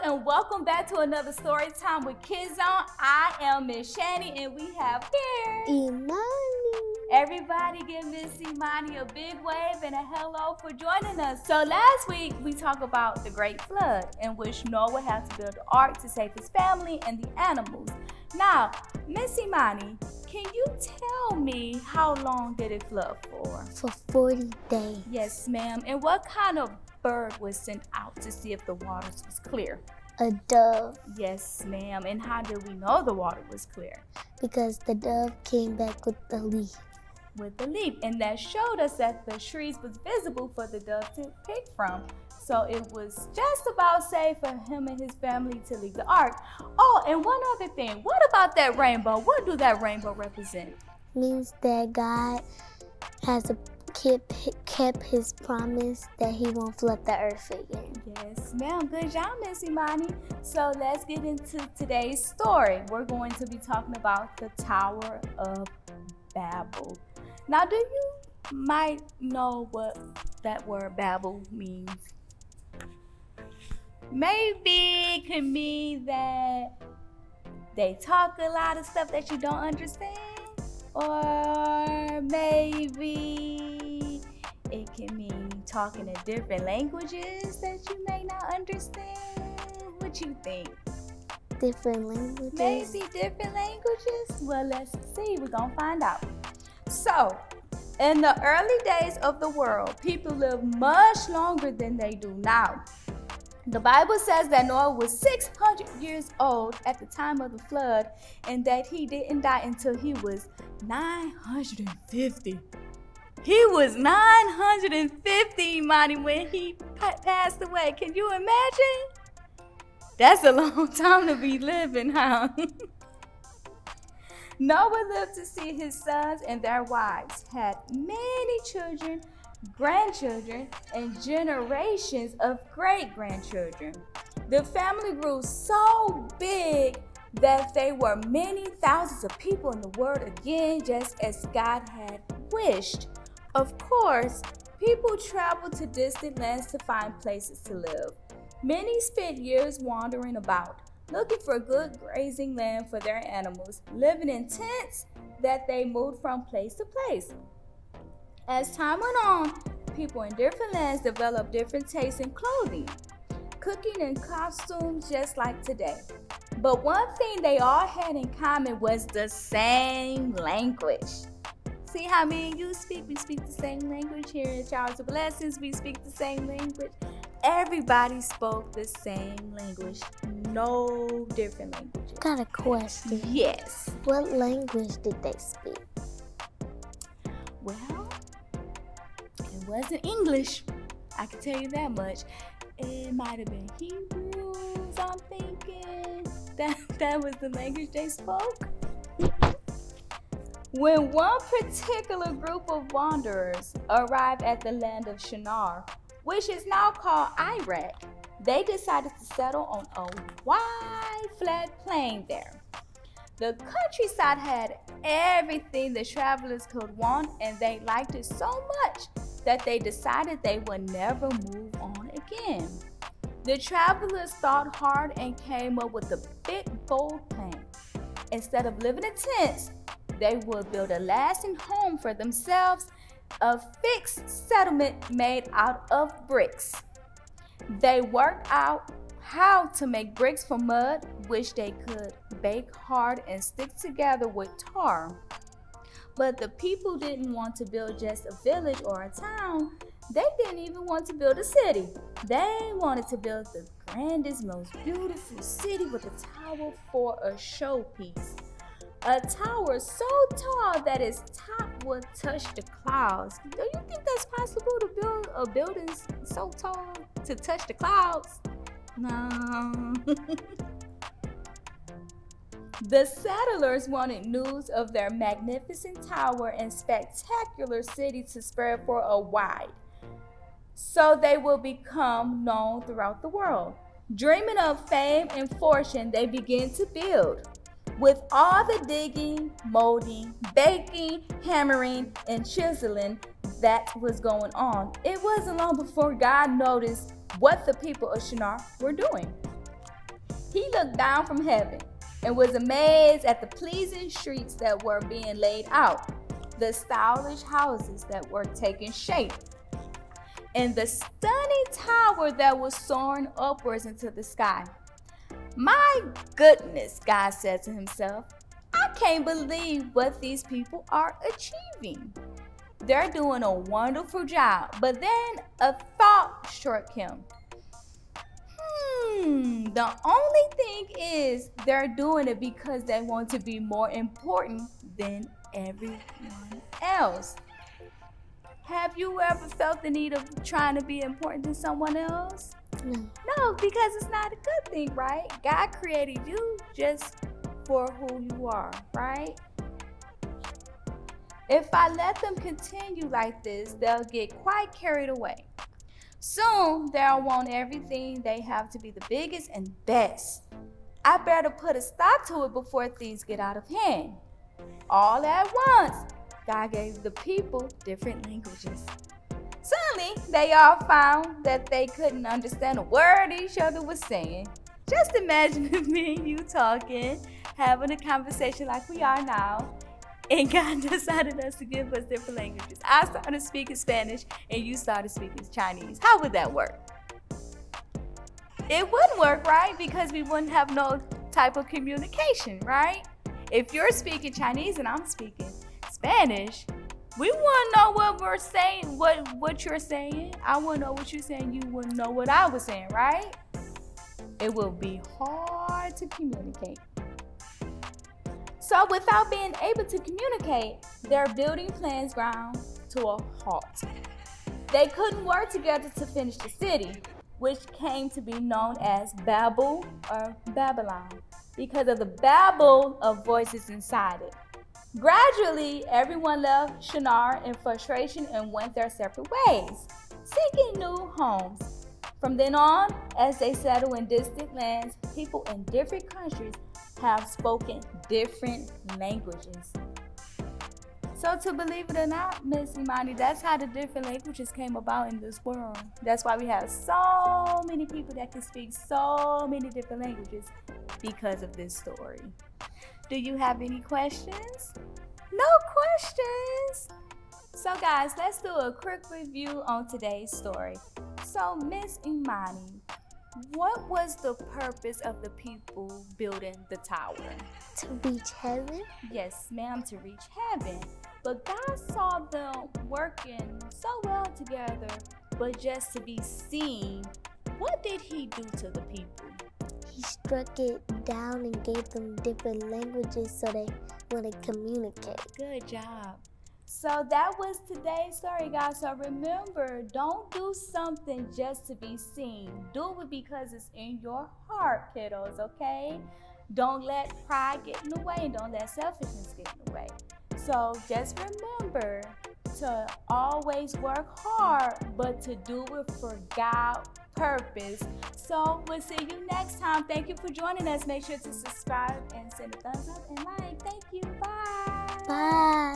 and welcome back to another story time with Kidzone. I am Miss Shani and we have here Imani. Everybody give Miss Imani a big wave and a hello for joining us. So last week we talked about the great flood in which Noah had to build an ark to save his family and the animals. Now, Miss Imani, can you tell me how long did it flood for? For 40 days. Yes, ma'am. And what kind of bird was sent out to see if the waters was clear? A dove. Yes, ma'am. And how did we know the water was clear? Because the dove came back with the leaf. With the leaf. And that showed us that the trees was visible for the dove to pick from. So it was just about safe for him and his family to leave the ark. Oh, and one other thing. What about that rainbow? What do that rainbow represent? Means that God has kept his promise that he won't flood the earth again. Yes, ma'am. Good job, Miss Imani. So let's get into today's story. We're going to be talking about the Tower of Babel. Now, do you might know what that word Babel means? Maybe it could mean that they talk a lot of stuff that you don't understand. Or maybe it can mean talking in different languages that you may not understand. What you think? Different languages? Maybe different languages? Well, let's see. We're going to find out. So, in the early days of the world, people lived much longer than they do now. The Bible says that Noah was 600 years old at the time of the flood and that he didn't die until he was 950. He was 950, Imani, when he passed away. Can you imagine? That's a long time to be living, huh? Noah lived to see his sons and their wives, had many children, grandchildren, and generations of great-grandchildren. The family grew so big that there were many thousands of people in the world again, just as God had wished. Of course, people traveled to distant lands to find places to live. Many spent years wandering about, looking for good grazing land for their animals, living in tents that they moved from place to place. As time went on, people in different lands developed different tastes in clothing, cooking, and costumes just like today. But one thing they all had in common was the same language. See how me and you speak? We speak the same language here in Showers of Blessings. We speak the same language. Everybody spoke the same language. No different languages. Got a question. Yes. What language did they speak? Well, it wasn't English. I can tell you that much. It might have been Hebrews, I'm thinking. That was the language they spoke. When one particular group of wanderers arrived at the land of Shinar, which is now called Iraq, they decided to settle on a wide, flat plain there. The countryside had everything the travelers could want, and they liked it so much that they decided they would never move on again. The travelers thought hard and came up with a big, bold plan. Instead of living in tents, they would build a lasting home for themselves, a fixed settlement made out of bricks. They worked out how to make bricks from mud, which they could bake hard and stick together with tar. But the people didn't want to build just a village or a town. They didn't even want to build a city. They wanted to build the grandest, most beautiful city with a tower for a showpiece. A tower so tall that its top would touch the clouds. Do you think that's possible to build a building so tall to touch the clouds? No. The settlers wanted news of their magnificent tower and spectacular city to spread for a while, so they will become known throughout the world. Dreaming of fame and fortune, they began to build. With all the digging, molding, baking, hammering, and chiseling that was going on, it wasn't long before God noticed what the people of Shinar were doing. He looked down from heaven and was amazed at the pleasing streets that were being laid out, the stylish houses that were taking shape, and the stunning tower that was soaring upwards into the sky. My goodness, God said to himself, I can't believe what these people are achieving. They're doing a wonderful job. But then a thought struck him. The only thing is they're doing it because they want to be more important than everyone else. Have you ever felt the need of trying to be important to someone else? No, because it's not a good thing, right? God created you just for who you are, right? If I let them continue like this, they'll get quite carried away. Soon, they'll want everything they have to be the biggest and best. I better put a stop to it before things get out of hand. All at once, God gave the people different languages. Suddenly, they all found that they couldn't understand a word each other was saying. Just imagine if me and you talking, having a conversation like we are now, and God decided us to give us different languages. I started speaking Spanish and you started speaking Chinese. How would that work? It wouldn't work, right? Because we wouldn't have no type of communication, right? If you're speaking Chinese and I'm speaking Spanish, we wouldn't know what we're saying, what you're saying. I wouldn't know what you're saying. You wouldn't know what I was saying, right? It will be hard to communicate. So without being able to communicate, their building plans ground to a halt. They couldn't work together to finish the city, which came to be known as Babel or Babylon, because of the babble of voices inside it. Gradually, everyone left Shinar in frustration and went their separate ways, seeking new homes. From then on, as they settle in distant lands, people in different countries have spoken different languages. So to believe it or not, Miss Imani, that's how the different languages came about in this world. That's why we have so many people that can speak so many different languages because of this story. Do you have any questions? No questions. So guys, let's do a quick review on today's story. So Miss Imani, what was the purpose of the people building the tower? To reach heaven? Yes, ma'am, to reach heaven. But God saw them working so well together, but just to be seen, what did he do to the people? He struck it down and gave them different languages so they want to communicate. Good job. So that was today's story, guys. So remember, don't do something just to be seen. Do it because it's in your heart, kiddos, okay? Don't let pride get in the way and don't let selfishness get in the way. So just remember to always work hard, but to do it for God's purpose. So we'll see you next time. Thank you for joining us. Make sure to subscribe and send a thumbs up and like. Thank you. Bye. Bye.